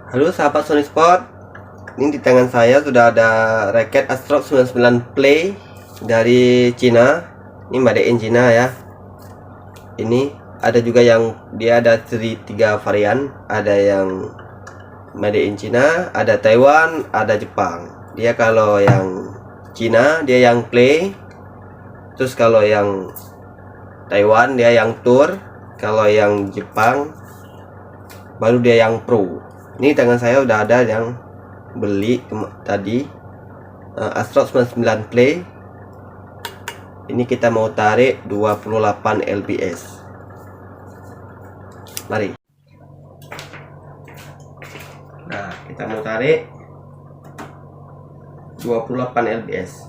Halo sahabat Sony Sport, ini di tangan saya sudah ada raket Astrok 99 Play dari Cina. Ini made in Cina ya. Ini ada juga yang dia ada 3 varian, ada yang made in Cina, ada Taiwan, ada Jepang. Dia kalau yang Cina dia yang Play, terus kalau yang Taiwan dia yang Tour, kalau yang Jepang baru dia yang Pro. Ini tangan saya udah ada yang beli tadi, Astrok 99 Play. Ini kita mau tarik 28 lbs. Mari. Nah, kita mau tarik 28 lbs.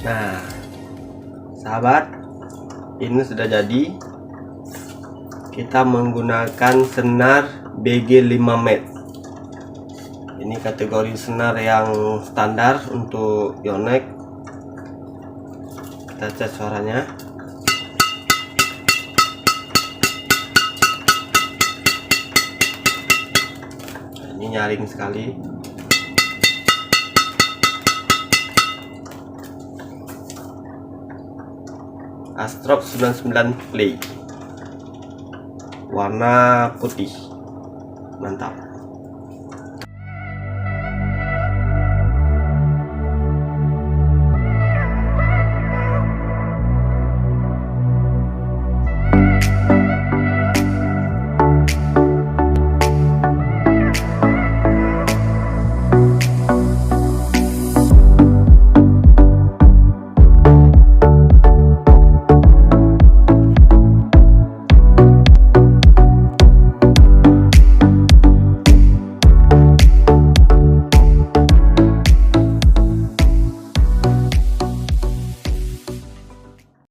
Nah, sahabat, ini sudah jadi. Kita menggunakan senar BG 5 met. Ini kategori senar yang standar untuk Yonex. Kita cek suaranya. Ini nyaring sekali. Astrok 99 Play warna putih, mantap.